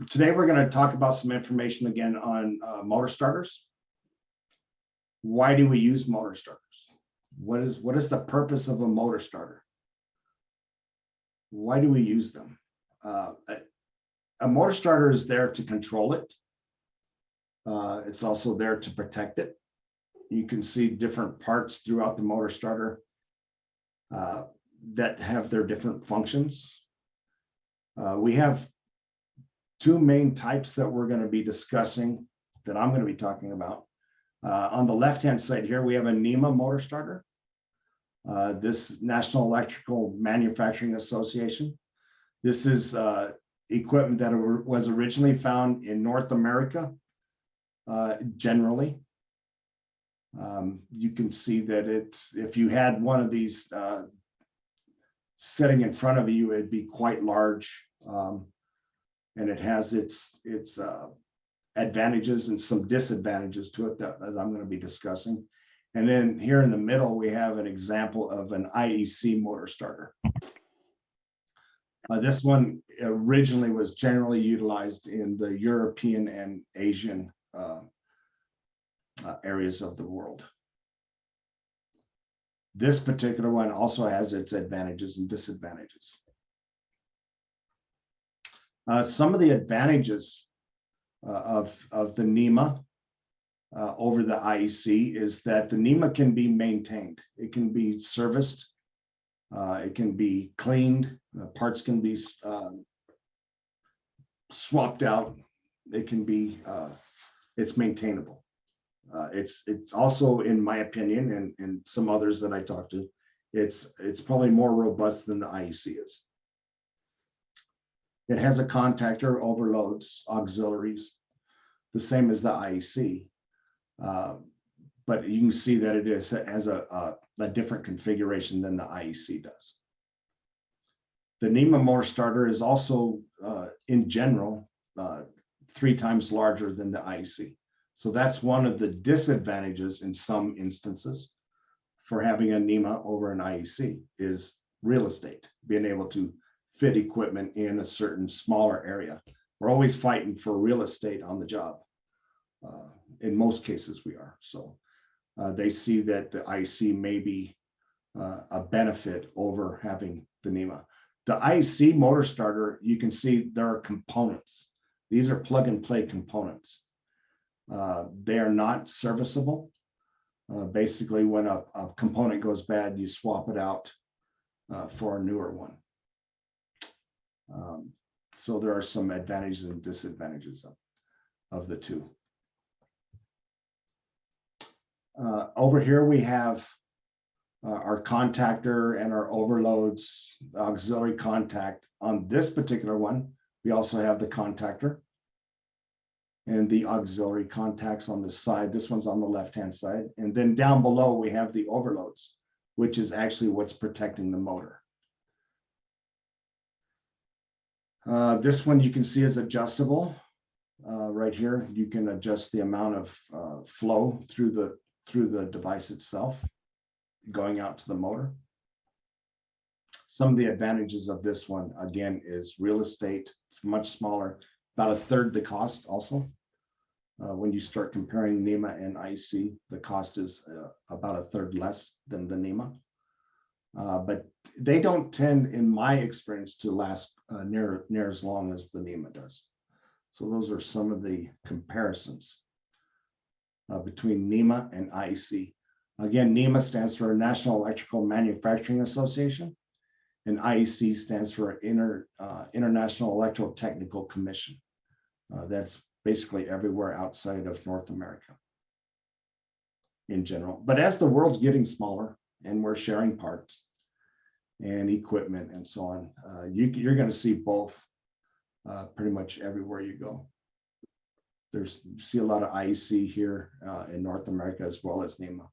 Today we're going to talk about some information again on motor starters. Why do we use motor starters? What is the purpose of a motor starter? Why do we use them? A motor starter is there to control it. It's also there to protect it. You can see different parts throughout the motor starter that have their different functions. We have two main types that we're going to be discussing, that I'm going to be talking about. On the left-hand side here, we have a NEMA motor starter. This National Electrical Manufacturing Association. This is equipment that was originally found in North America, generally. You can see that if you had one of these sitting in front of you, it'd be quite large. And it has its advantages and some disadvantages to it that I'm going to be discussing. And then here in the middle, we have an example of an IEC motor starter. This one originally was generally utilized in the European and Asian areas of the world. This particular one also has its advantages and disadvantages. Some of the advantages of the NEMA over the IEC is that the NEMA can be maintained. It can be serviced. It can be cleaned. Parts can be swapped out. It can be, it's maintainable. It's also, in my opinion, and some others that I talked to, it's probably more robust than the IEC is. It has a contactor, overloads, auxiliaries, the same as the IEC. But you can see that it has a different configuration than the IEC does. The NEMA motor starter is also, in general, 3 times larger than the IEC. So that's one of the disadvantages in some instances for having a NEMA over an IEC is real estate, being able to fit equipment in a certain smaller area. We're always fighting for real estate on the job. In most cases we are. So they see that the IEC may be a benefit over having the NEMA. The IEC motor starter, you can see there are components. These are plug and play components. They are not serviceable. Basically, when a component goes bad, you swap it out for a newer one. So there are some advantages and disadvantages of the two. Over here we have our contactor and our overloads, auxiliary contact. On this particular one, we also have the contactor and the auxiliary contacts on the side. This one's on the left-hand side. And then down below, we have the overloads, which is actually what's protecting the motor. This one you can see is adjustable. Right here, you can adjust the amount of flow through the device itself, going out to the motor. Some of the advantages of this one, again, is real estate. It's much smaller, about 1/3 the cost also. When you start comparing NEMA and IEC, the cost is about 1/3 less than the NEMA. But they don't tend, in my experience, to last near as long as the NEMA does. So those are some of the comparisons between NEMA and IEC. Again, NEMA stands for National Electrical Manufacturing Association, and IEC stands for International Electrotechnical Commission. That's basically everywhere outside of North America in general. But as the world's getting smaller and we're sharing parts and equipment and so on, you're going to see both pretty much everywhere you go. You see a lot of IEC here in North America as well as NEMA.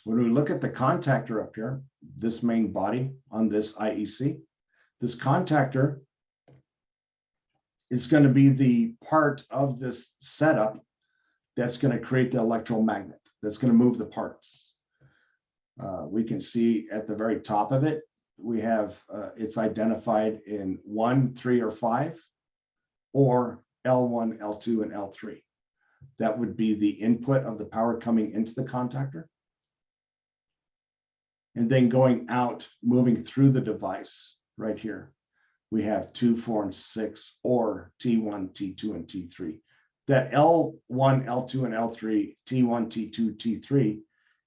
When we look at the contactor up here, this main body on this IEC, this contactor is going to be the part of this setup that's going to create the electromagnet, that's going to move the parts. We can see at the very top of it, we have it's identified in 1, 3, or 5, or L1, L2, and L3. That would be the input of the power coming into the contactor. And then going out, moving through the device right here, we have 2, 4, and 6, or T1, T2, and T3. That L1, L2, and L3, T1, T2, T3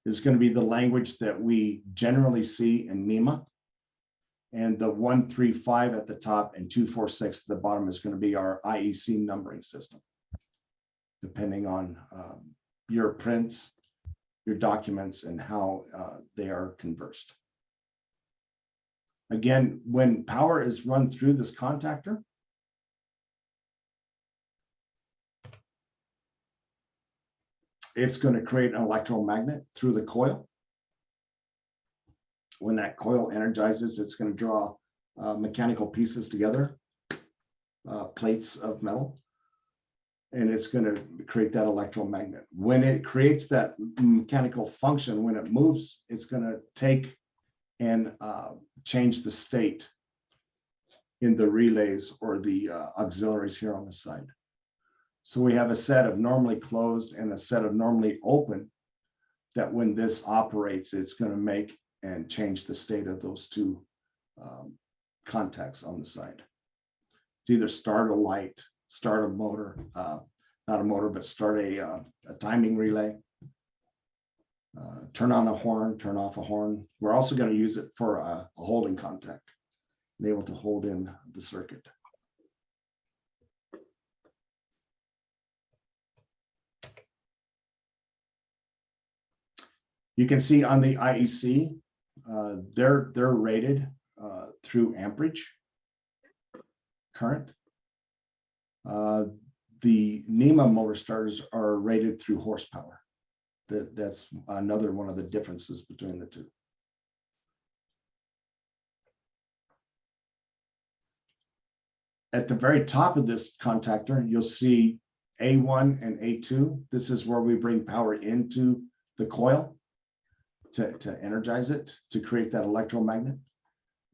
is going to be the language that we generally see in NEMA. And the 1, 3, 5 at the top and 2, 4, 6 at the bottom is going to be our IEC numbering system, depending on your prints, your documents, and how they are conversed. Again, when power is run through this contactor, it's going to create an electromagnet through the coil. When that coil energizes, it's going to draw mechanical pieces together, plates of metal, and it's going to create that electromagnet. When it creates that mechanical function, when it moves, it's going to take and change the state in the relays or the auxiliaries here on the side. So we have a set of normally closed and a set of normally open, that when this operates, it's going to make and change the state of those two contacts on the side. It's either start a light, start a motor, not a motor, but start a timing relay, turn on a horn, turn off a horn. We're also going to use it for a holding contact, and able to hold in the circuit. You can see on the IEC, they're rated through amperage current. The NEMA motor starters are rated through horsepower. That's another one of the differences between the two. At the very top of this contactor, you'll see A1 and A2. This is where we bring power into the coil to energize it, to create that electromagnet,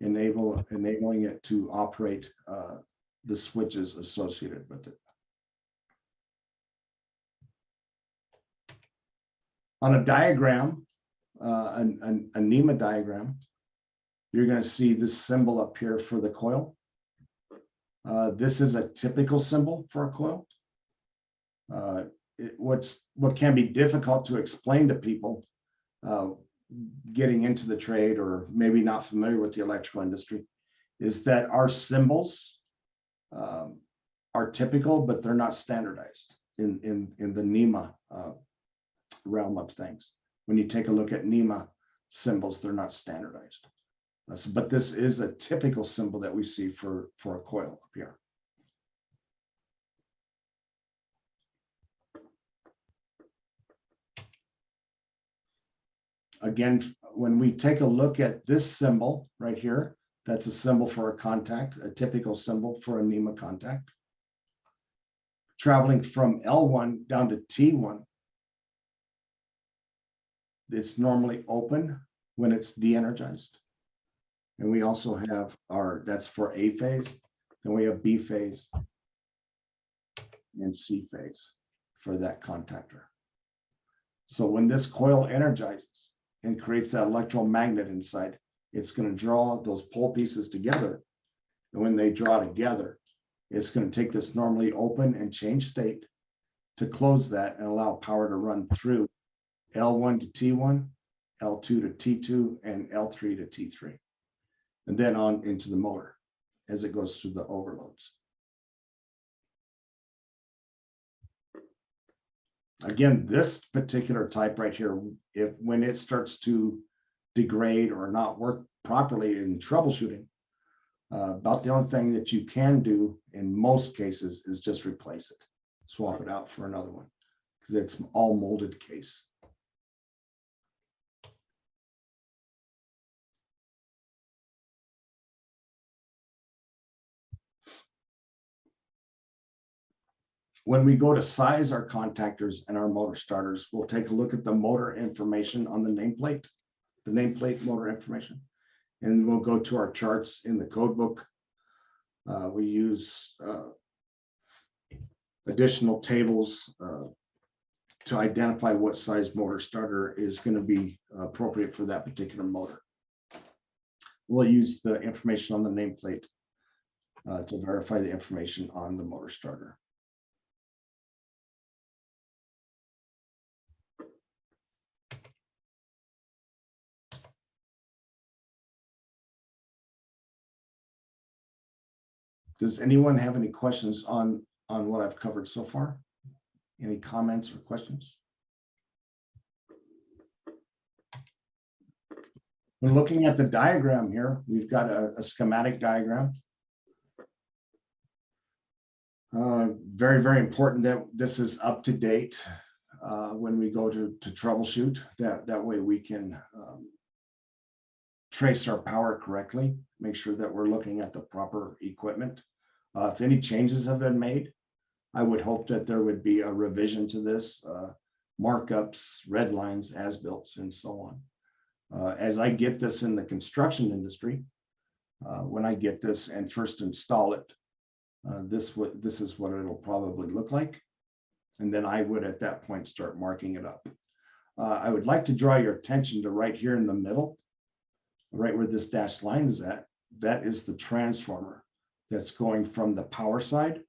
enabling it to operate the switches associated with it. On a diagram, a NEMA diagram, you're going to see this symbol up here for the coil. This is a typical symbol for a coil. What can be difficult to explain to people getting into the trade, or maybe not familiar with the electrical industry, is that our symbols are typical, but they're not standardized in the NEMA realm of things. When you take a look at NEMA symbols, they're not standardized. But this is a typical symbol that we see for a coil up here. Again, when we take a look at this symbol right here, that's a symbol for a contact, a typical symbol for a NEMA contact. Traveling from L1 down to T1, it's normally open when it's de-energized. And we also have that's for A phase, then we have B phase and C phase for that contactor. So when this coil energizes and creates that electromagnet inside, it's going to draw those pole pieces together. And when they draw together, it's going to take this normally open and change state to close that and allow power to run through L1 to T1, L2 to T2, and L3 to T3. And then on into the motor as it goes through the overloads. Again, this particular type right here, when it starts to degrade or not work properly in troubleshooting, about the only thing that you can do in most cases is just replace it, swap it out for another one, because it's all molded case. When we go to size our contactors and our motor starters, we'll take a look at the motor information on the nameplate the nameplate motor information. And we'll go to our charts in the code book. We use additional tables to identify what size motor starter is going to be appropriate for that particular motor. We'll use the information on the nameplate to verify the information on the motor starter. Does anyone have any questions on what I've covered so far? Any comments or questions? When looking at the diagram here, we've got a schematic diagram. Very, very important that this is up to date when we go to troubleshoot. That way we can trace our power correctly, make sure that we're looking at the proper equipment. If any changes have been made, I would hope that there would be a revision to this, markups, red lines, as-built, and so on. As I get this in the construction industry, when I get this and first install it, this is what it'll probably look like. And then I would at that point start marking it up. I would like to draw your attention to right here in the middle, right where this dashed line is at. That is the transformer that's going from the power side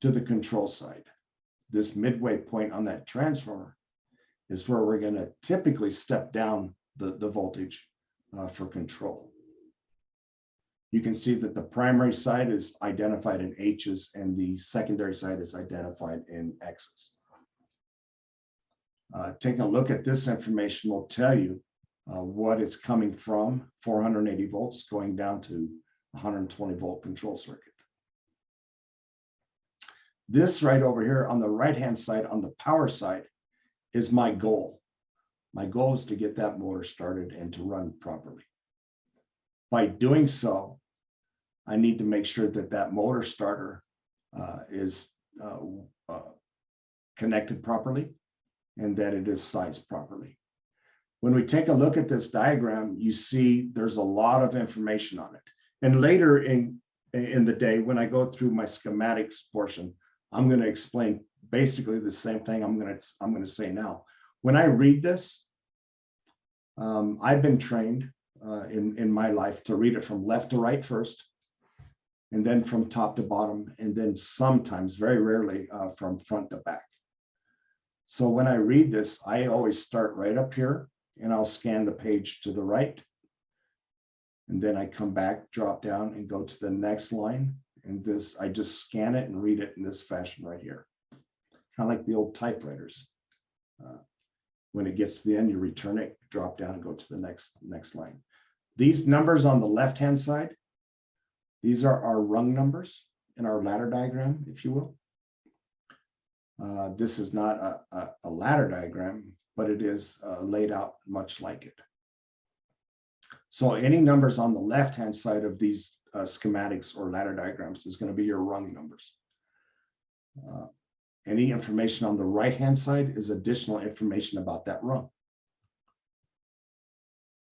to the control side. This midway point on that transformer is where we're going to typically step down the voltage for control. You can see that the primary side is identified in H's and the secondary side is identified in X's. Taking a look at this information will tell you what it's coming from, 480 volts going down to 120 volt control circuit. This right over here on the right-hand side, on the power side, is my goal. My goal is to get that motor started and to run properly. By doing so, I need to make sure that that motor starter is connected properly and that it is sized properly. When we take a look at this diagram, you see there's a lot of information on it. And later in the day, when I go through my schematics portion, I'm going to explain basically the same thing I'm going to say now. When I read this, I've been trained in my life to read it from left to right first, and then from top to bottom, and then sometimes, very rarely, from front to back. So when I read this, I always start right up here, and I'll scan the page to the right. And then I come back, drop down, and go to the next line. And this, I just scan it and read it in this fashion right here. Kind of like the old typewriters. When it gets to the end, you return it, drop down, and go to the next line. These numbers on the left-hand side, these are our rung numbers in our ladder diagram, if you will. This is not a ladder diagram, but it is laid out much like it. So any numbers on the left-hand side of these schematics or ladder diagrams is going to be your rung numbers. Any information on the right-hand side is additional information about that rung.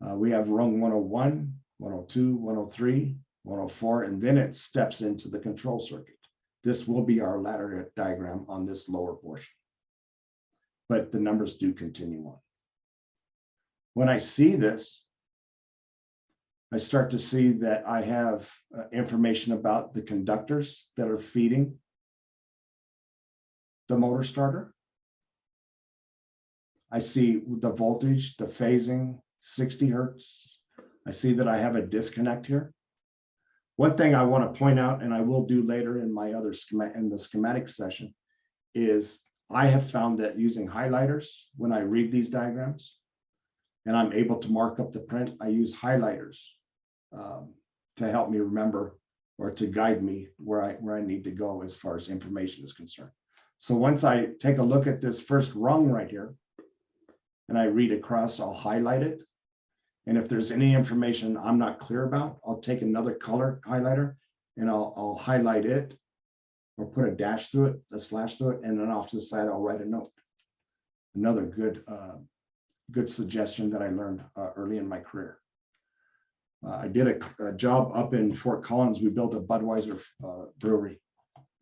We have rung 101, 102, 103, 104, and then it steps into the control circuit. This will be our ladder diagram on this lower portion, but the numbers do continue on. When I see this, I start to see that I have information about the conductors that are feeding the motor starter. I see the voltage, the phasing, 60 hertz. I see that I have a disconnect here. One thing I want to point out, and I will do later in my other schematic session, is I have found that using highlighters, when I read these diagrams and I'm able to mark up the print, I use highlighters to help me remember or to guide me where I need to go as far as information is concerned. So once I take a look at this first rung right here and I read across, I'll highlight it. And if there's any information I'm not clear about, I'll take another color highlighter and I'll highlight it or put a dash through it, a slash through it, and then off to the side, I'll write a note. Another good good suggestion that I learned early in my career. I did a job up in Fort Collins. We built a Budweiser brewery,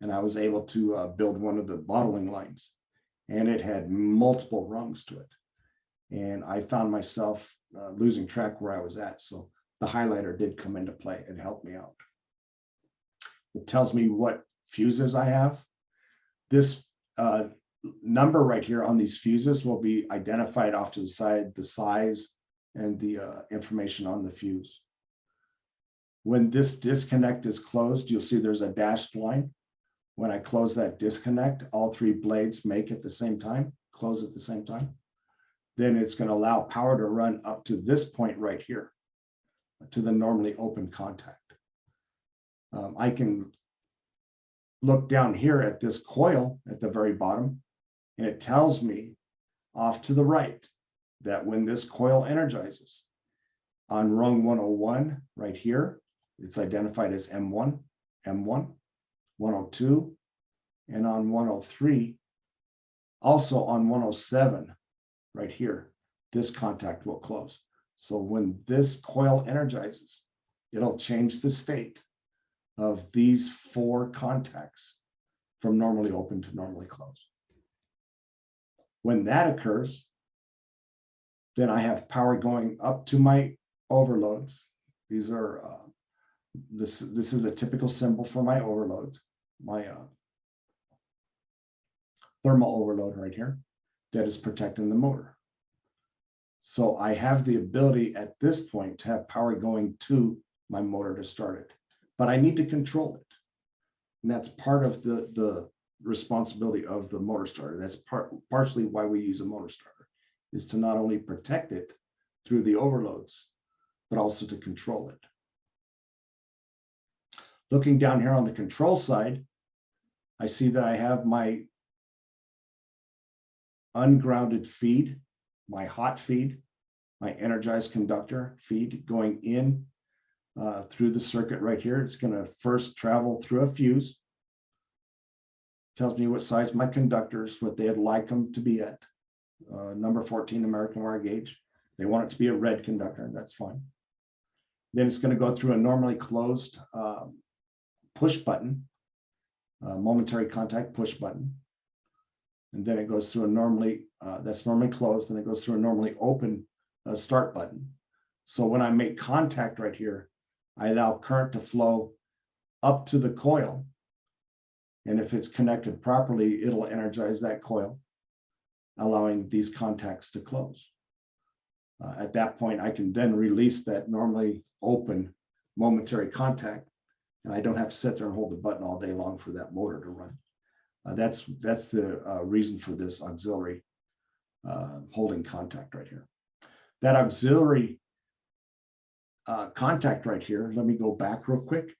and I was able to build one of the bottling lines, and it had multiple rungs to it. And I found myself losing track where I was at. So the highlighter did come into play and helped me out. It tells me what fuses I have. This number right here on these fuses will be identified off to the side, the size and the information on the fuse. When this disconnect is closed, you'll see there's a dashed line. When I close that disconnect, all three blades make at the same time, close at the same time. Then it's going to allow power to run up to this point right here, to the normally open contact. I can look down here at this coil at the very bottom, and it tells me off to the right that when this coil energizes on rung 101 right here, it's identified as M1, 102, and on 103, also on 107 right here, this contact will close. So when this coil energizes, it'll change the state of these four contacts from normally open to normally closed. When that occurs, then I have power going up to my overloads. These are this is a typical symbol for my overload, my thermal overload right here that is protecting the motor. So I have the ability at this point to have power going to my motor to start it, but I need to control it. And that's part of the responsibility of the motor starter. That's partially why we use a motor starter, is to not only protect it through the overloads, but also to control it. Looking down here on the control side, I see that I have my ungrounded feed, my hot feed, my energized conductor feed going in through the circuit right here. It's going to first travel through a fuse. Tells me what size my conductors, what they'd like them to be at. Number 14 American wire gauge. They want it to be a red conductor, and that's fine. Then it's going to go through a normally closed push button, momentary contact push button. And then it goes through a normally, that's normally closed, and it goes through a normally open start button. So when I make contact right here, I allow current to flow up to the coil. And if it's connected properly, it'll energize that coil, allowing these contacts to close. At that point, I can then release that normally open momentary contact, and I don't have to sit there and hold the button all day long for that motor to run. That's the reason for this auxiliary holding contact right here. That auxiliary contact right here, let me go back real quick.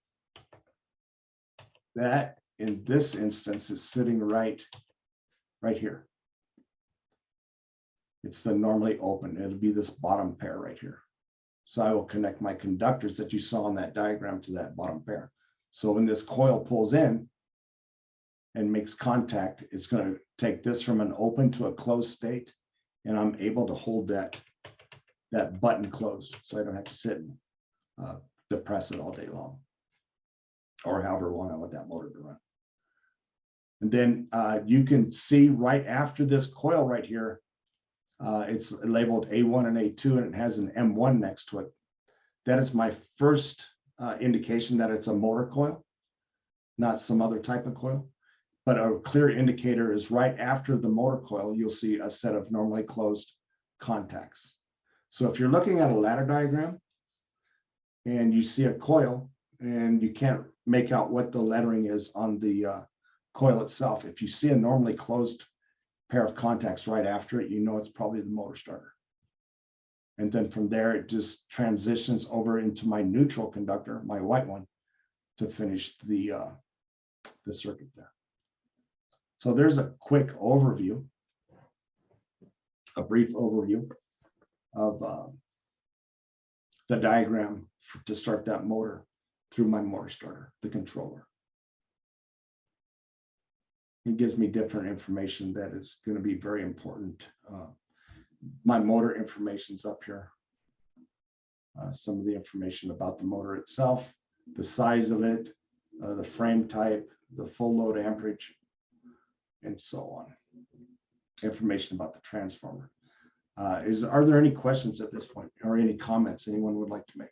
That in this instance is sitting right here. It's the normally open. It'll be this bottom pair right here. So I will connect my conductors that you saw on that diagram to that bottom pair. So when this coil pulls in and makes contact, it's going to take this from an open to a closed state, and I'm able to hold that button closed, so I don't have to sit and depress it all day long, or however long I want that motor to run. And then you can see right after this coil right here, it's labeled A1 and A2, and it has an M1 next to it. That is my first indication that it's a motor coil, not some other type of coil. But a clear indicator is right after the motor coil, you'll see a set of normally closed contacts. So if you're looking at a ladder diagram and you see a coil and you can't make out what the lettering is on the coil itself, if you see a normally closed pair of contacts right after it, you know it's probably the motor starter. And then from there, it just transitions over into my neutral conductor, my white one, to finish the circuit there. So there's a quick overview, a brief overview of the diagram to start that motor through my motor starter, the controller. It gives me different information that is going to be very important my motor information's up here. Some of the information about the motor itself, the size of it, the frame type, the full load amperage, and so on. Information about the transformer. Are there any questions at this point, or any comments anyone would like to make?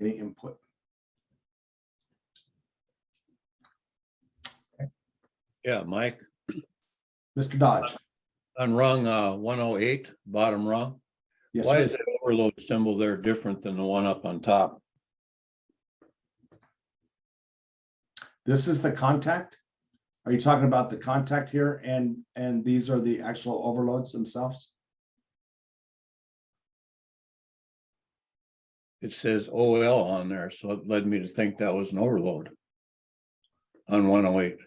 Any input? Yeah, Mike, Mr. Dodge. on rung 108, bottom rung, Yes, why sir. is that overload symbol there different than the one up on top? This is the contact. Are you talking about the contact here, and these are the actual overloads themselves? It says OL on there, so it led me to think that was an overload on 108.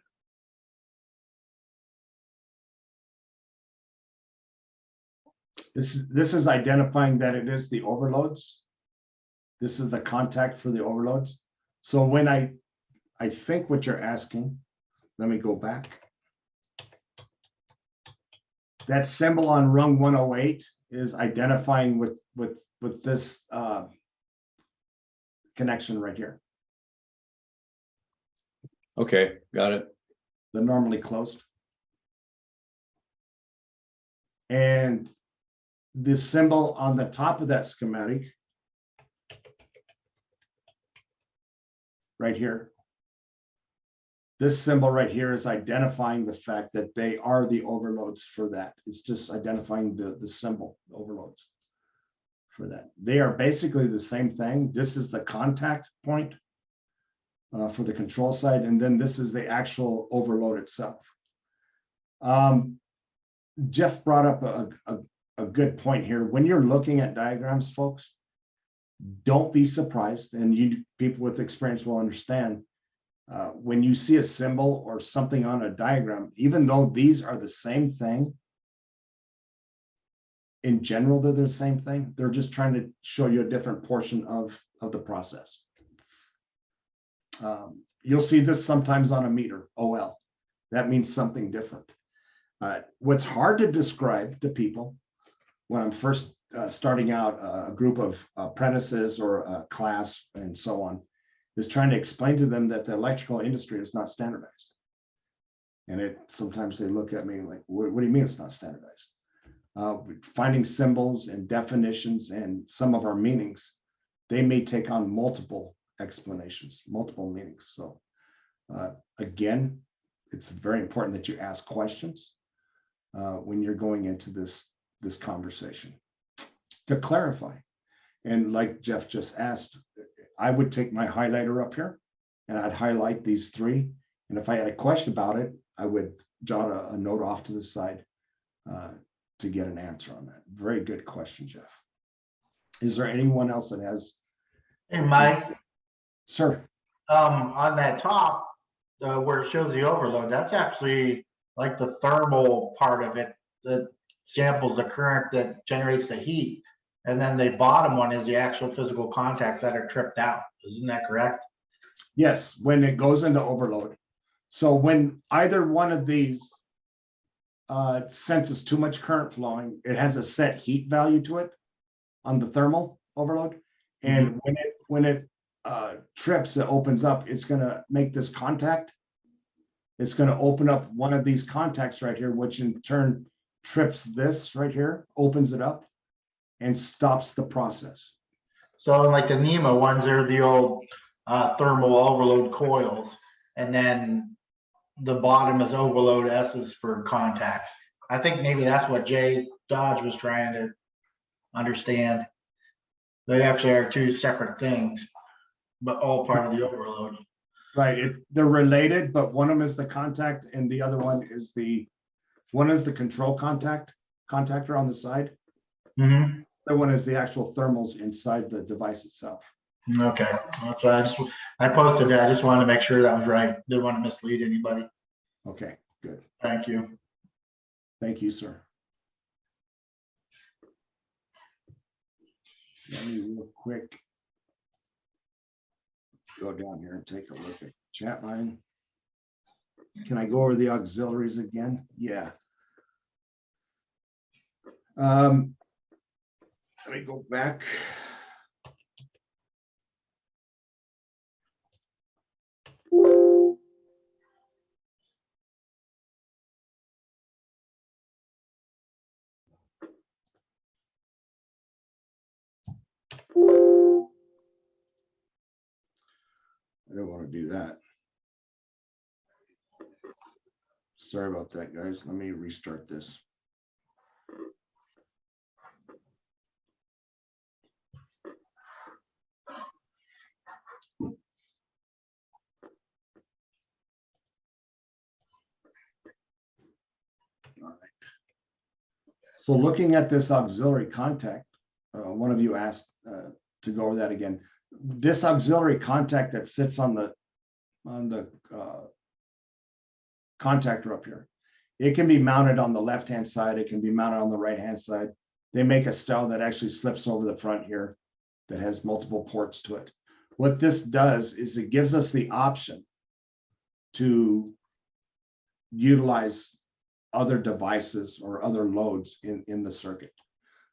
This is identifying that it is the overloads. This is the contact for the overloads. So when I think what you're asking, let me go back. That symbol on rung 108 is identifying with this connection right here, Okay, got it. the normally closed. And this symbol on the top of that schematic right here, this symbol right here is identifying the fact that they are the overloads for that. It's just identifying the symbol overloads for that. They are basically the same thing. This is the contact point for the control side, and then this is the actual overload itself. Jeff brought up a good point here. When you're looking at diagrams, folks, don't be surprised, and you people with experience will understand. When you see a symbol or something on a diagram, even though these are the same thing, in general, they're the same thing. They're just trying to show you a different portion of the process. You'll see this sometimes on a meter, OL. That means something different. What's hard to describe to people when I'm first starting out a group of apprentices or a class and so on, is trying to explain to them that the electrical industry is not standardized. And sometimes they look at me like, what do you mean it's not standardized? Finding symbols and definitions and some of our meanings, they may take on multiple explanations, multiple meanings. So again, it's very important that you ask questions when you're going into this conversation to clarify. And like Jeff just asked, I would take my highlighter up here and I'd highlight these three. And if I had a question about it, I would jot a note off to the side to get an answer on that. Very good question, Jeff. Is there anyone else that has? Hey, Mike. Sir. On that top, where it shows the overload, that's actually like the thermal part of it that samples the current that generates the heat. And then the bottom one is the actual physical contacts that are tripped out. Isn't that correct? Yes, when it goes into overload. So when either one of these senses too much current flowing, it has a set heat value to it on the thermal overload. And when it trips, it opens up, it's going to make this contact. It's going to open up one of these contacts right here, which in turn trips this right here, opens it up and stops the process. So like the NEMA ones, they're the old thermal overload coils. And then the bottom is overload S's for contacts. I think maybe that's what Jay Dodge was trying to understand. They actually are two separate things, but all part of the overload. Right, they're related, but one of them is the contact and the other one is the control contactor on the side. Mm-hmm. The one is the actual thermals inside the device itself. Okay, that's why I posted that. I just wanted to make sure that was right. Didn't want to mislead anybody. Okay, good. Thank you. Thank you, sir. Let me real quick go down here and take a look at chat line. Can I go over the auxiliaries again? Yeah. Let me go back. I don't want to do that. Sorry about that, guys. Let me restart this. All right. So looking at this auxiliary contact, one of you asked to go over that again. This auxiliary contact that sits on the contactor up here, it can be mounted on the left-hand side. It can be mounted on the right-hand side. They make a style that actually slips over the front here that has multiple ports to it. What this does is it gives us the option to utilize other devices or other loads in the circuit.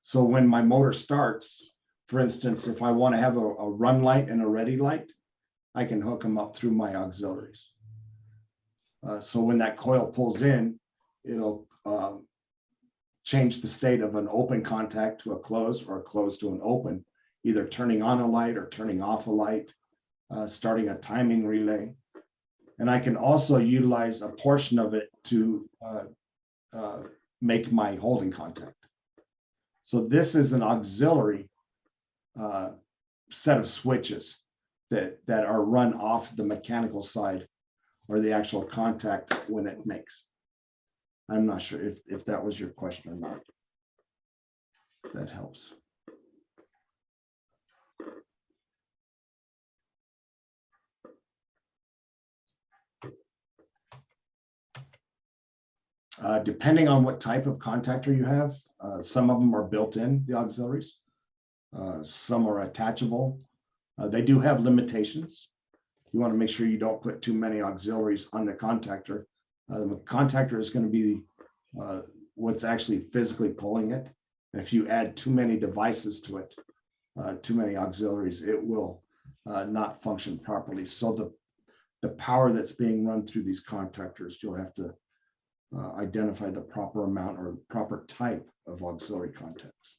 So when my motor starts, for instance, if I want to have a run light and a ready light, I can hook them up through my auxiliaries. So when that coil pulls in, it'll change the state of an open contact to a close or a close to an open, either turning on a light or turning off a light, starting a timing relay. And I can also utilize a portion of it to make my holding contact. So this is an auxiliary set of switches that are run off the mechanical side or the actual contact when it makes. I'm not sure if that was your question or not. That helps. Depending on what type of contactor you have, some of them are built in, the auxiliaries. Some are attachable. They do have limitations. You want to make sure you don't put too many auxiliaries on the contactor. The contactor is going to be what's actually physically pulling it. And if you add too many devices to it, too many auxiliaries, it will not function properly. So the power that's being run through these contactors, you'll have to identify the proper amount or proper type of auxiliary contacts.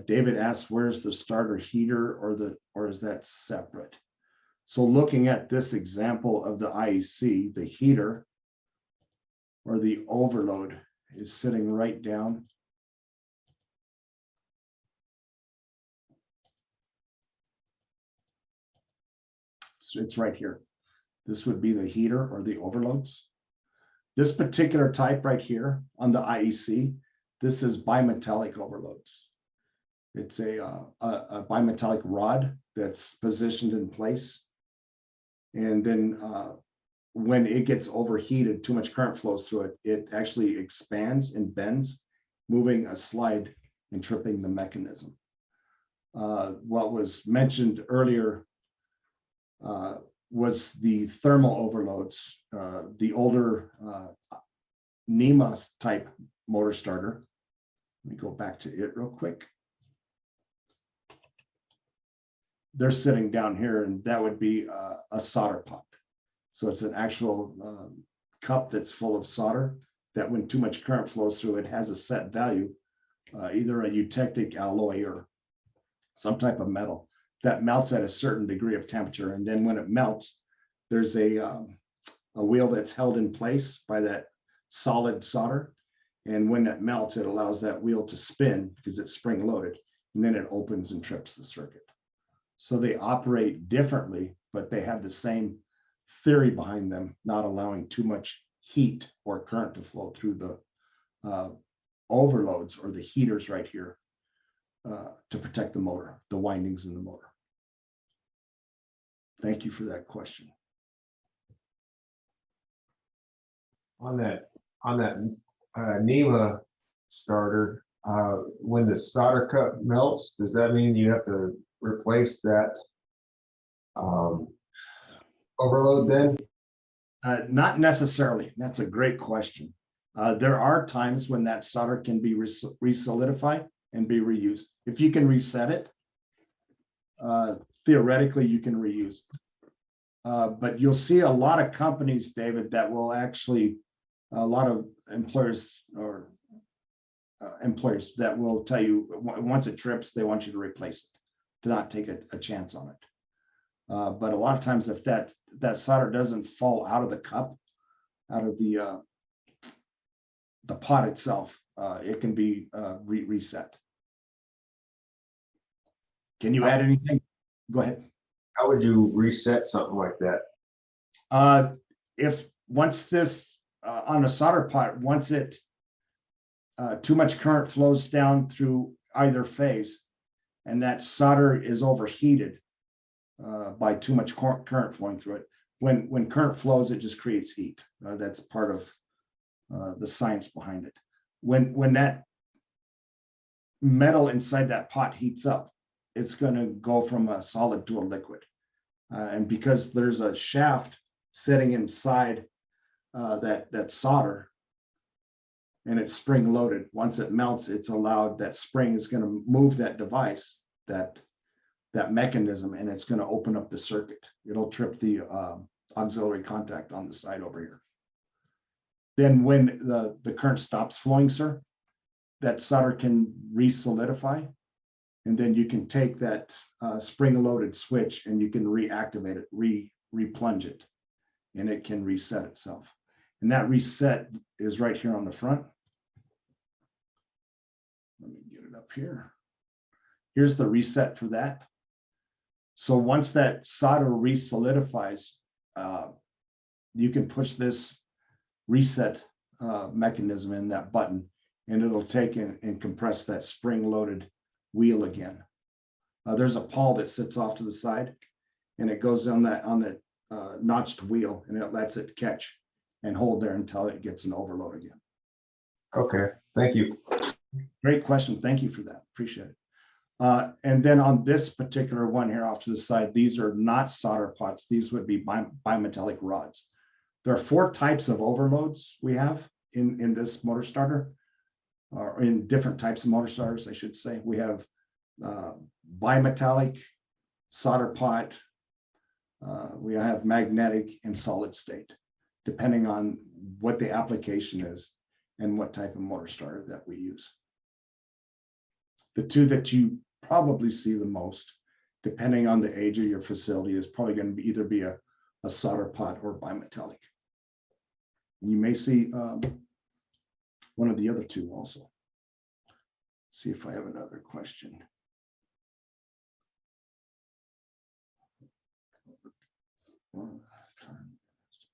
David asks, where's the starter heater or is that separate? So looking at this example of the IEC, the heater or the overload is sitting right down. So it's right here. This would be the heater or the overloads. This particular type right here on the IEC, this is bimetallic overloads. It's a bimetallic rod that's positioned in place. And then when it gets overheated, too much current flows through it, it actually expands and bends, moving a slide and tripping the mechanism. What was mentioned earlier was the thermal overloads, the older NEMA type motor starter. Let me go back to it real quick. They're sitting down here, and that would be a solder pot. So it's an actual cup that's full of solder that when too much current flows through, it has a set value, either a eutectic alloy or some type of metal that melts at a certain degree of temperature. And then when it melts, there's a wheel that's held in place by that solid solder. And when that melts, it allows that wheel to spin because it's spring loaded, and then it opens and trips the circuit. So they operate differently, but they have the same theory behind them, not allowing too much heat or current to flow through the overloads or the heaters right here to protect the motor, the windings in the motor. Thank you for that question. On that NEMA starter, when the solder cup melts, does that mean you have to replace that overload then? Not necessarily. That's a great question. There are times when that solder can be re-solidified and be reused. If you can reset it, theoretically you can reuse it. But you'll see a lot of companies, David, that will actually, a lot of employers or employers that will tell you once it trips, they want you to replace it, to not take a chance on it. But a lot of times if that solder doesn't fall out of the cup, out of the pot itself, it can be reset. Can you add anything? Go ahead. How would you reset something like that? If once this on a solder pot, once it too much current flows down through either phase, and that solder is overheated by too much current flowing through it. When current flows, it just creates heat. That's part of the science behind it. When that metal inside that pot heats up, it's going to go from a solid to a liquid. And because there's a shaft sitting inside that solder, and it's spring loaded, once it melts, it's allowed, that spring is going to move that device, that mechanism, and it's going to open up the circuit. It'll trip the auxiliary contact on the side over here. Then when the current stops flowing, sir, that solder can re-solidify, and then you can take that spring-loaded switch and you can reactivate it, replunge it, and it can reset itself. And that reset is right here on the front. Let me get it up here. Here's the reset for that. So once that solder re-solidifies, you can push this reset mechanism in that button, and it'll take and compress that spring-loaded wheel again. There's a pawl that sits off to the side, and it goes on that notched wheel, and it lets it catch and hold there until it gets an overload again. Okay, thank you. Great question. Thank you for that. Appreciate it. And then on this particular one here off to the side, these are not solder pots. These would be bimetallic rods. There are 4 types of overloads we have in this motor starter, or in different types of motor starters, I should say. We have bimetallic, solder pot, we have magnetic and solid state, depending on what the application is and what type of motor starter that we use. The 2 that you probably see the most, depending on the age of your facility, is probably going to either be a solder pot or bimetallic. You may see one of the other 2 also. Let's see if I have another question.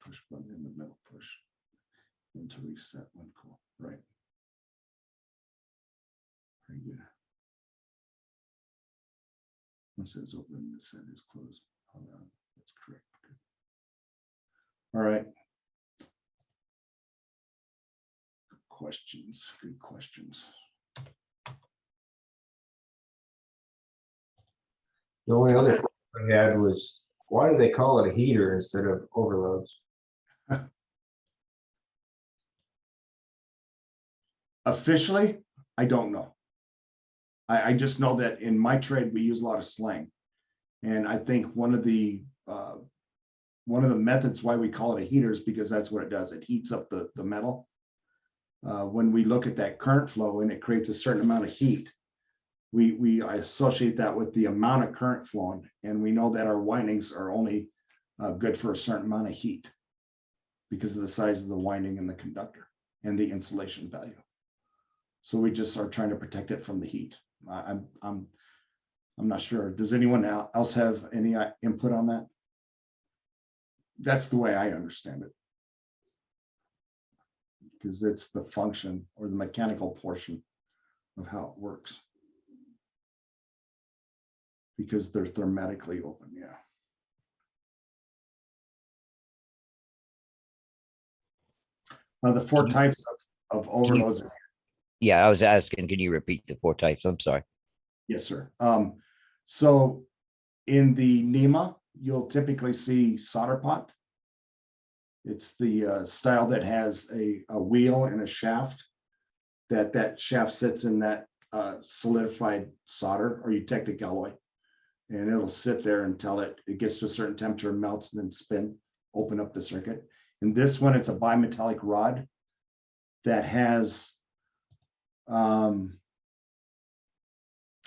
Push button in the middle, push into reset when cool. Right. Very good. Once it's open, the set is closed. Hold on. That's correct. Good. All right. Good questions. Good questions. The only other question I had was, why do they call it a heater instead of overloads? Officially, I don't know. I just know that in my trade, we use a lot of slang. And I think one of the methods why we call it a heater is because that's what it does. It heats up the metal. When we look at that current flow and it creates a certain amount of heat, I associate that with the amount of current flowing, and we know that our windings are only good for a certain amount of heat because of the size of the winding and the conductor and the insulation value. So we just are trying to protect it from the heat. I'm not sure. Does anyone else have any input on that? That's the way I understand it, because it's the function or the mechanical portion of how it works. Because they're thermetically open, yeah. The 4 types of overloads. Yeah, I was asking, can you repeat the 4 types? I'm sorry. Yes, sir. So in the NEMA, you'll typically see solder pot. It's the style that has a wheel and a shaft. That shaft sits in that solidified solder or eutectic alloy. And it'll sit there until it gets to a certain temperature, melts, and then spin, open up the circuit. And this one, it's a bimetallic rod that has,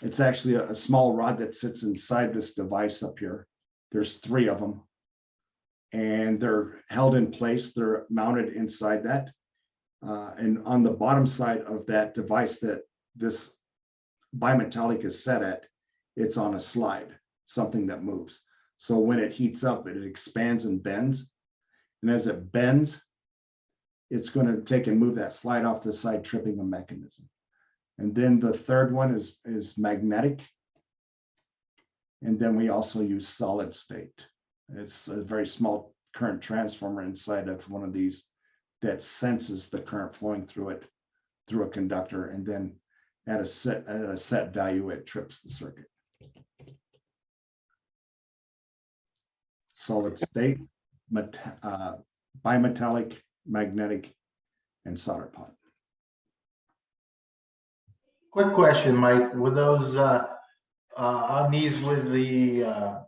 it's actually a small rod that sits inside this device up here. There's 3 of them. And they're held in place. They're mounted inside that. And on the bottom side of that device that this bimetallic is set at, it's on a slide, something that moves. So when it heats up, it expands and bends. And as it bends, it's going to take and move that slide off the side, tripping a mechanism. And then the third one is magnetic. And then we also use solid state. It's a very small current transformer inside of one of these that senses the current flowing through it, through a conductor, and then at a set value, it trips the circuit. Solid state, bimetallic, magnetic, and solder pot. Quick question, Mike, with those, on these with the,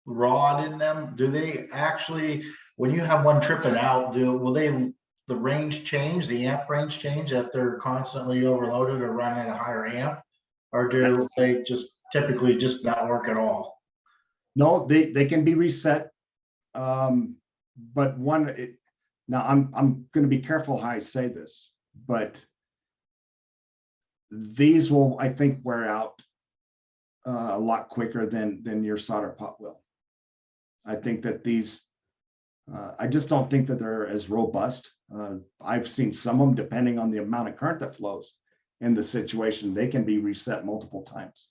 rod in them, do they actually, when you have one tripping out, will the range change, the amp range change if they're constantly overloaded or running at a higher amp? Or do they just typically just not work at all? No, they can be reset. But now I'm going to be careful how I say this, but these will, I think, wear out a lot quicker than your solder pot will. I think that these, I just don't think that they're as robust. I've seen some of them, depending on the amount of current that flows in the situation, they can be reset multiple times.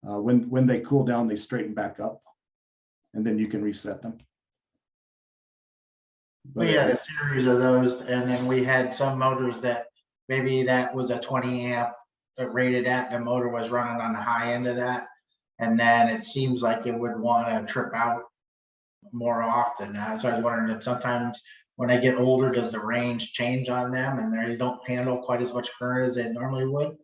When they cool down, they straighten back up, and then you can reset them. We had a series of those, and then we had some motors that maybe that was a 20 amp rated at, the motor was running on the high end of that. And then it seems like it would want to trip out more often. So I was wondering if sometimes when they get older, does the range change on them and they don't handle quite as much current as they normally would?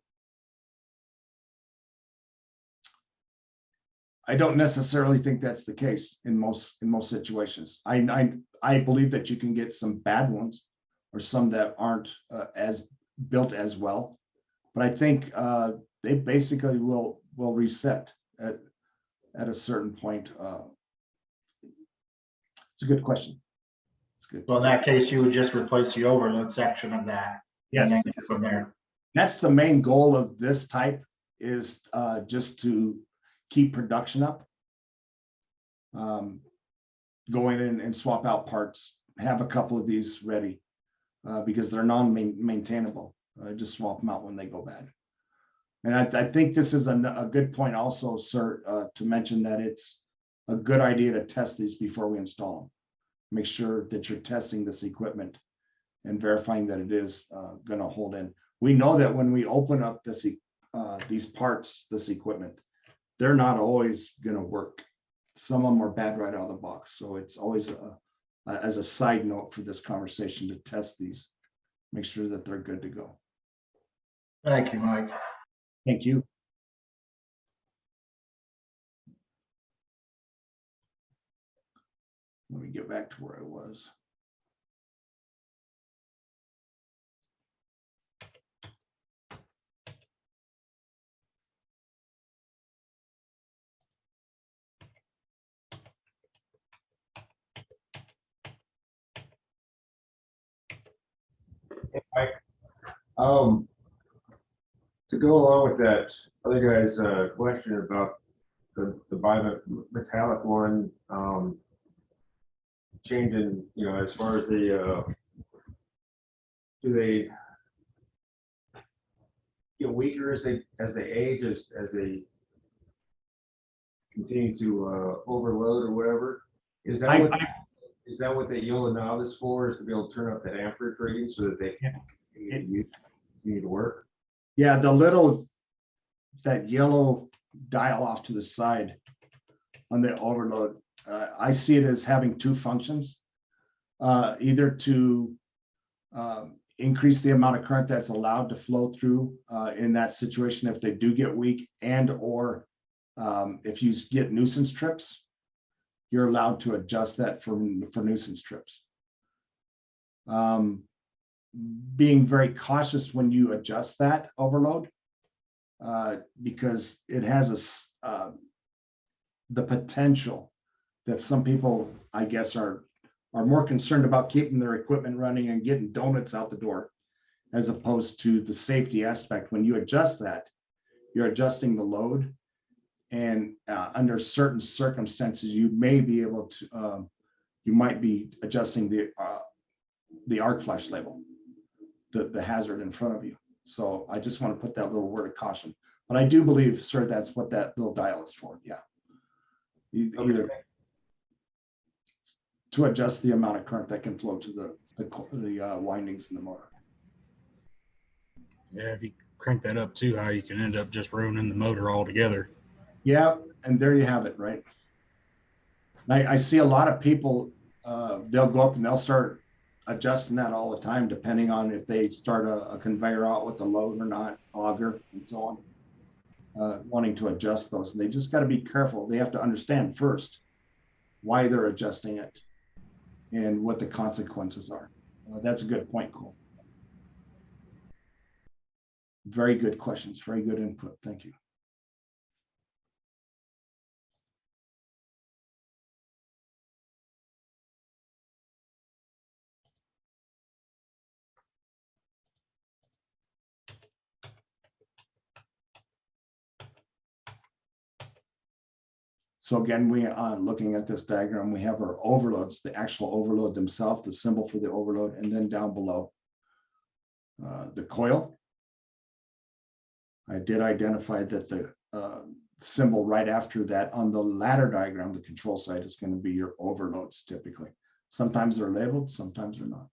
I don't necessarily think that's the case in most situations. I believe that you can get some bad ones or some that aren't as built as well, but I think they basically will reset at a certain point. It's a good question. It's good. Well, in that case, you would just replace the overload section of that. Yes, And then go from there. that's the main goal of this type, is just to keep production up. Go in and swap out parts, have a couple of these ready because they're non-maintainable. Just swap them out when they go bad. And I think this is a good point also, sir, to mention that it's a good idea to test these before we install them. Make sure that you're testing this equipment and verifying that it is going to hold in. We know that when we open up these parts, this equipment, they're not always going to work. Some of them are bad right out of the box. So it's always as a side note for this conversation to test these, make sure that they're good to go. Thank you, Mike. Thank you. Let me get back to where I was. To go along with that other guy's question about the bimetallic one, changing, as far as the do they get weaker as they age, as they continue to overload or whatever? Is that what the yellow knob is for? Is to be able to turn up that amperage rating so that they can continue to work? Yeah, that yellow dial off to the side on the overload, I see it as having two functions. either to increase the amount of current that's allowed to flow through in that situation if they do get weak, and or if you get nuisance trips, you're allowed to adjust that for nuisance trips. Being very cautious when you adjust that overload, because it has the potential that some people, I guess, are more concerned about keeping their equipment running and getting donuts out the door, as opposed to the safety aspect. When you adjust that, you're adjusting the load, and under certain circumstances, you may be able to, you might be adjusting the arc flash label, the hazard in front of you. So I just want to put that little word of caution. But I do believe, sir, that's what that little dial is for. Yeah. Either to adjust the amount of current that can flow to the windings in the motor. Yeah, if you crank that up too high, you can end up just ruining the motor altogether. Yeah, and there you have it, right? I see a lot of people, they'll go up and they'll start adjusting that all the time, depending on if they start a conveyor out with the load or not, auger and so on, wanting to adjust those. And they just got to be careful. They have to understand first why they're adjusting it and what the consequences are. That's a good point, Cole. Very good questions, very good input. Thank you. So again, we are looking at this diagram. We have our overloads, the actual overload themselves, the symbol for the overload, and then down below the coil. I did identify that the symbol right after that on the ladder diagram, the control side, is going to be your overloads typically. Sometimes they're labeled, sometimes they're not.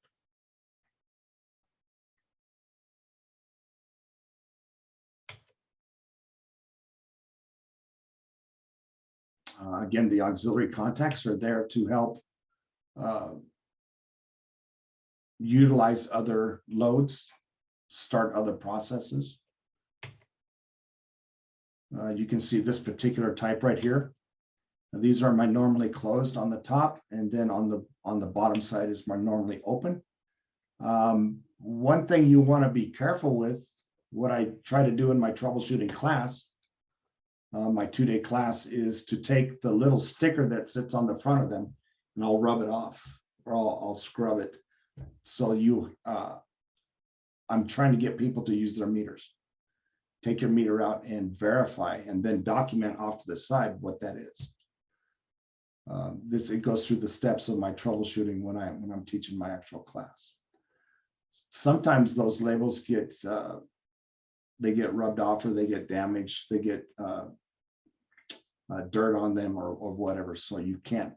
Again, the auxiliary contacts are there to help utilize other loads, start other processes. You can see this particular type right here. These are my normally closed on the top, and then on the bottom side is my normally open. One thing you want to be careful with, what I try to do in my troubleshooting class, my 2-day class, is to take the little sticker that sits on the front of them and I'll rub it off, or I'll scrub it. So I'm trying to get people to use their meters. Take your meter out and verify, and then document off to the side what that is. It goes through the steps of my troubleshooting when I'm teaching my actual class. Sometimes those labels get they get rubbed off, or they get damaged, they get dirt on them or whatever, so you can't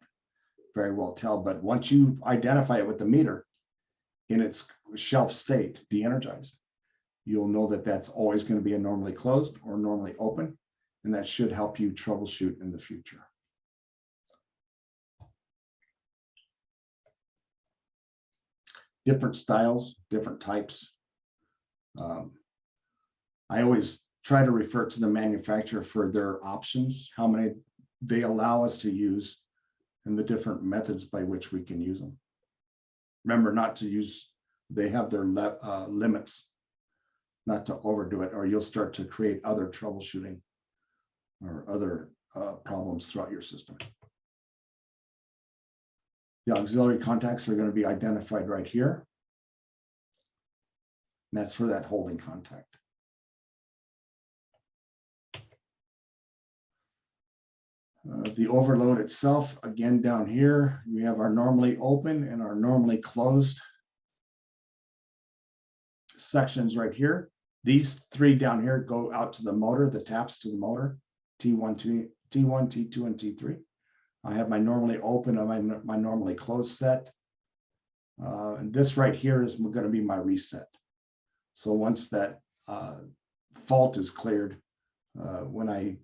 very well tell. But once you identify it with the meter in its shelf state, de-energized, you'll know that that's always going to be a normally closed or normally open, and that should help you troubleshoot in the future. Different styles, different types. I always try to refer to the manufacturer for their options, how many they allow us to use, and the different methods by which we can use them. Remember not to use, they have their limits, not to overdo it, or you'll start to create other troubleshooting or other problems throughout your system. The auxiliary contacts are going to be identified right here. And that's for that holding contact. The overload itself, again, down here, we have our normally open and our normally closed sections right here. These three down here go out to the motor, the taps to the motor, T1, T2, and T3. I have my normally open and my normally closed set. And this right here is going to be my reset. So once that fault is cleared, when I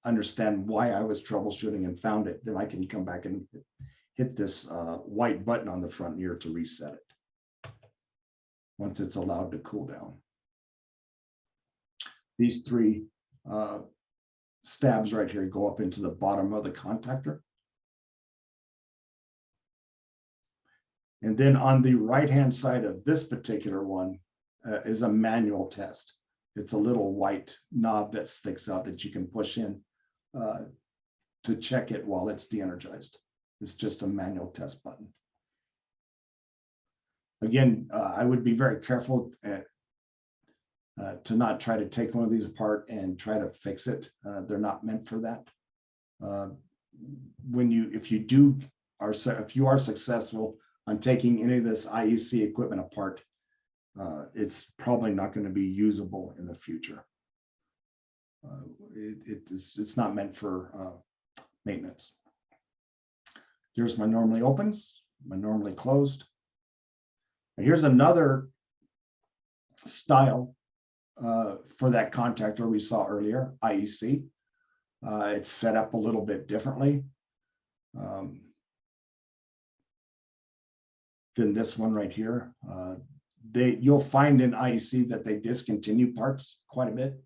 understand why I was troubleshooting and found it, then I can come back and hit this white button on the front here to reset it once it's allowed to cool down. These three stabs right here go up into the bottom of the contactor. And then on the right-hand side of this particular one is a manual test. It's a little white knob that sticks out that you can push in to check it while it's de-energized. It's just a manual test button. Again, I would be very careful to not try to take one of these apart and try to fix it. They're not meant for that. If you are successful on taking any of this IEC equipment apart, it's probably not going to be usable in the future. It's not meant for maintenance. Here's my normally opens, my normally closed. And here's another style for that contactor we saw earlier, IEC. It's set up a little bit differently than this one right here. You'll find in IEC that they discontinue parts quite a bit.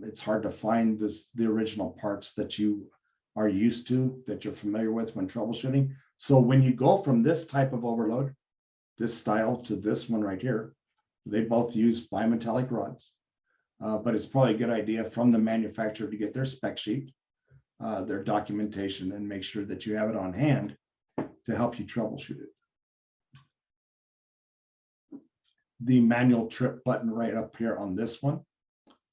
It's hard to find the original parts that you are used to, that you're familiar with when troubleshooting. So when you go from this type of overload, this style, to this one right here, they both use bimetallic rods. But it's probably a good idea from the manufacturer to get their spec sheet, their documentation, and make sure that you have it on hand to help you troubleshoot it. The manual trip button right up here on this one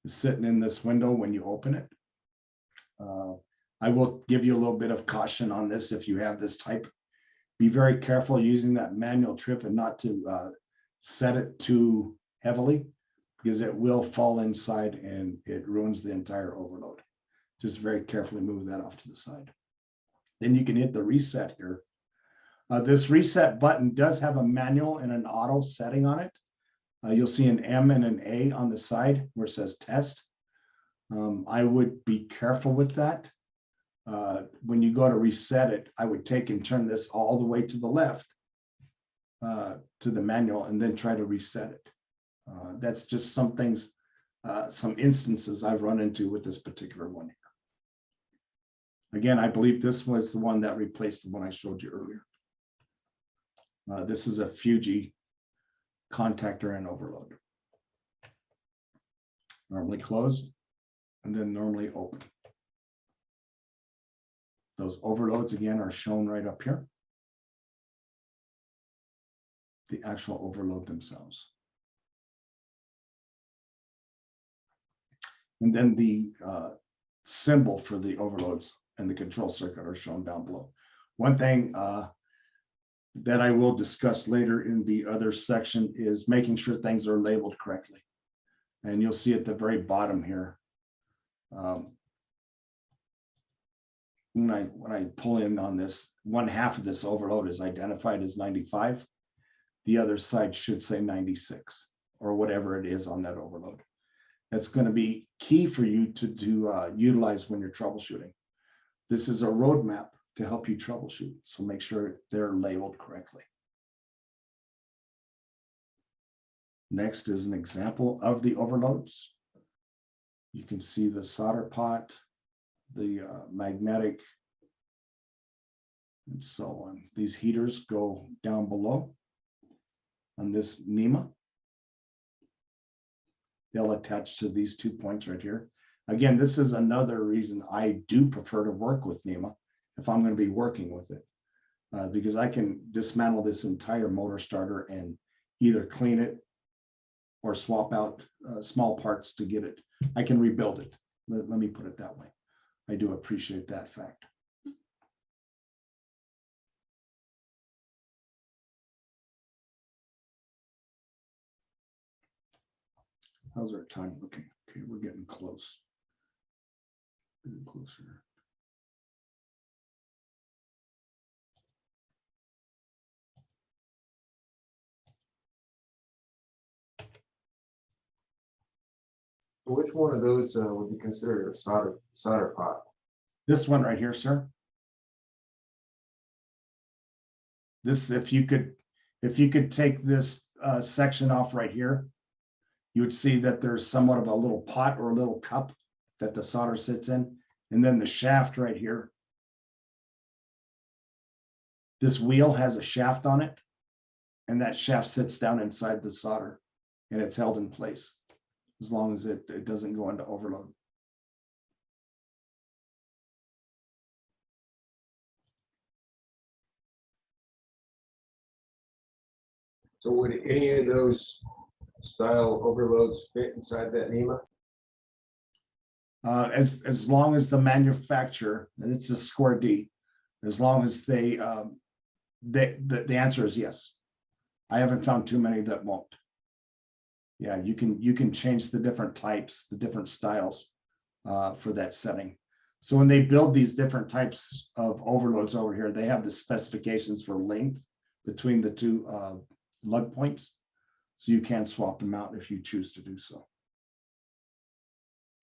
is sitting in this window when you open it. I will give you a little bit of caution on this. If you have this type, be very careful using that manual trip and not to set it too heavily, because it will fall inside and it ruins the entire overload. Just very carefully move that off to the side. Then you can hit the reset here. This reset button does have a manual and an auto setting on it. You'll see an M and an A on the side where it says test. I would be careful with that. When you go to reset it, I would take and turn this all the way to the left to the manual and then try to reset it. That's just some things, some instances I've run into with this particular one here. Again, I believe this was the one that replaced the one I showed you earlier. This is a Fuji contactor and overload. Normally closed and then normally open. Those overloads again are shown right up here. The actual overload themselves. And then the symbol for the overloads and the control circuit are shown down below. One thing that I will discuss later in the other section is making sure things are labeled correctly. And you'll see at the very bottom here, when I pull in on this, one half of this overload is identified as 95. The other side should say 96 or whatever it is on that overload. That's going to be key for you to utilize when you're troubleshooting. This is a roadmap to help you troubleshoot, so make sure they're labeled correctly. Next is an example of the overloads. You can see the solder pot, the magnetic, and so on. These heaters go down below on this NEMA. They'll attach to these 2 points right here. Again, this is another reason I do prefer to work with NEMA if I'm going to be working with it, because I can dismantle this entire motor starter and either clean it or swap out small parts to get it. I can rebuild it. Let me put it that way. I do appreciate that fact. How's our time looking? Okay, we're getting close. Getting closer. Which one of those would be considered a solder pot? This one right here, sir. This, if you could take this section off right here, you would see that there's somewhat of a little pot or a little cup that the solder sits in. And then the shaft right here. This wheel has a shaft on it, and that shaft sits down inside the solder, and it's held in place as long as it doesn't go into overload. So would any of those style overloads fit inside that NEMA? As long as the manufacturer, and it's a square D, as long as the answer is yes. I haven't found too many that won't. Yeah, you can change the different types, the different styles for that setting. So when they build these different types of overloads over here, they have the specifications for length between the two lug points. So you can swap them out if you choose to do so.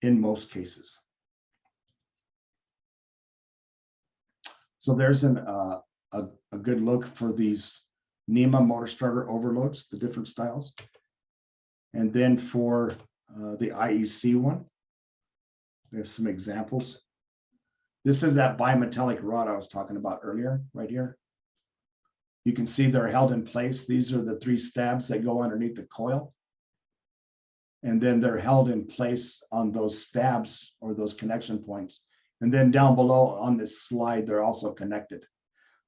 In most cases. So there's a good look for these NEMA motor starter overloads, the different styles. And then for the IEC one, we have some examples. This is that bimetallic rod I was talking about earlier, right here. You can see they're held in place. These are the 3 stabs that go underneath the coil. And then they're held in place on those stabs or those connection points. And then down below on this slide, they're also connected.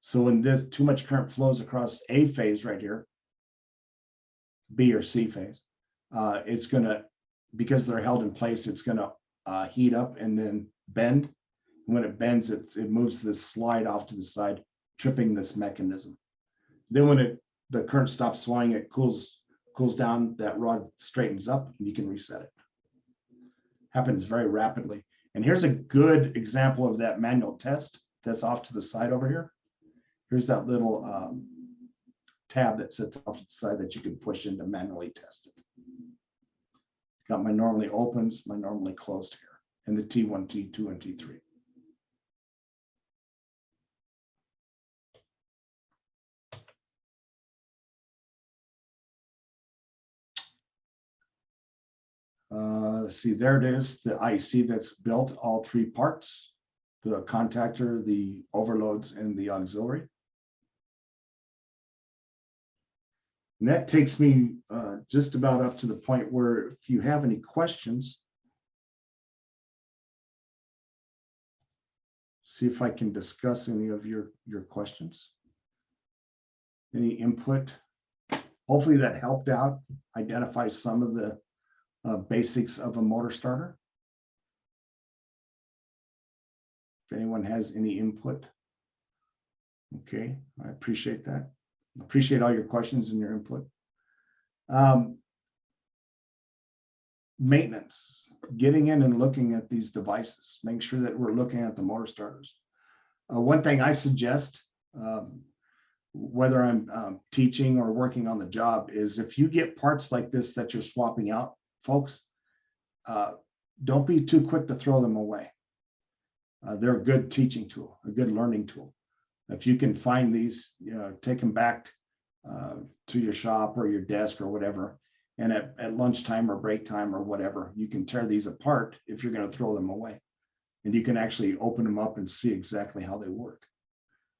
So when this too much current flows across A phase right here, B or C phase, it's gonna, because they're held in place, it's gonna heat up and then bend. When it bends, it moves this slide off to the side, tripping this mechanism. Then when the current stops swaying, it cools down, that rod straightens up, and you can reset it. Happens very rapidly. And here's a good example of that manual test that's off to the side over here. Here's that little tab that sits off to the side that you can push in to manually test it. Got my normally opens, my normally closed here, and the T1, T2, and T3. Let's see, there it is, the IC that's built, all 3 parts, the contactor, the overloads, and the auxiliary. And that takes me just about up to the point where if you have any questions, see if I can discuss any of your questions. Any input? Hopefully that helped out, identify some of the basics of a motor starter. If anyone has any input. Okay, I appreciate that. Appreciate all your questions and your input. Maintenance, getting in and looking at these devices, make sure that we're looking at the motor starters. One thing I suggest, whether I'm teaching or working on the job, is if you get parts like this that you're swapping out, folks, don't be too quick to throw them away. They're a good teaching tool, a good learning tool. If you can find these, take them back to your shop or your desk or whatever, and at lunchtime or break time or whatever, you can tear these apart if you're going to throw them away. And you can actually open them up and see exactly how they work.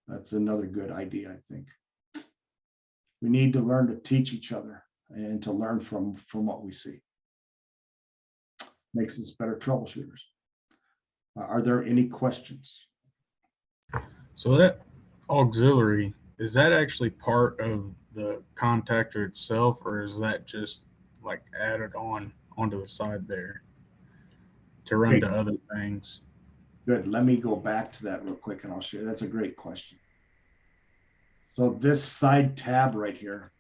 That's another good idea, I think. We need to learn to teach each other and to learn from what we see. Makes us better troubleshooters. Are there any questions? So that auxiliary, is that actually part of the contactor itself, or is that just like added onto the side there to run Okay. to other things? Good. Let me go back to that real quick and I'll share. That's a great question. So this side tab right here,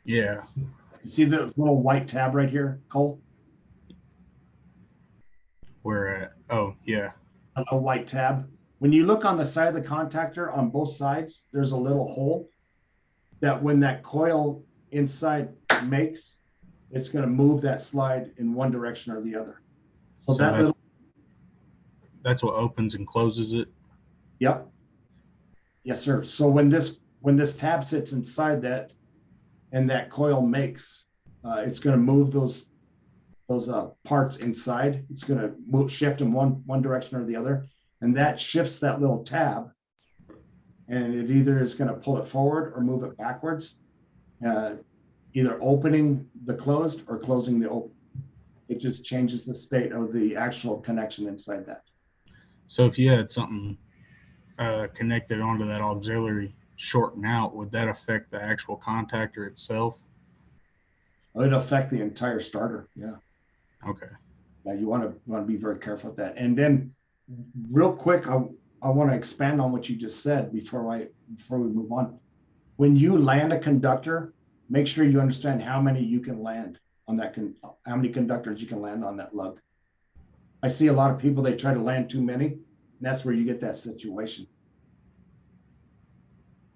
Yeah. you see this little white tab right here, Cole? Where at? Oh, yeah. A white tab. When you look on the side of the contactor on both sides, there's a little hole that when that coil inside makes, it's going to move that slide in one direction or the other. So that that's what opens and closes it. Yep. Yes, sir. So when this when this tab sits inside that and that coil makes, it's going to move those parts inside. It's going to shift in one direction or the other, and that shifts that little tab, and it either is going to pull it forward or move it backwards, either opening the closed or closing the open. It just changes the state of the actual connection inside that. So if you had something connected onto that auxiliary shorten out, would that affect the actual contactor itself? It'll affect the entire starter. Yeah. Okay. Yeah, you want to be very careful with that. And then, real quick, I want to expand on what you just said before we move on. When you land a conductor, make sure you understand how many you can land on that. How many conductors you can land on that lug. I see a lot of people, they try to land too many, and that's where you get that situation.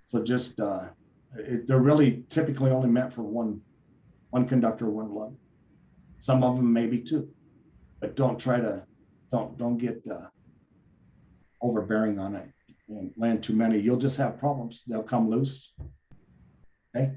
So just they're really typically only meant for one conductor, one lug. Some of them maybe two, but don't get overbearing on it and land too many. You'll just have problems. They'll come loose. Okay.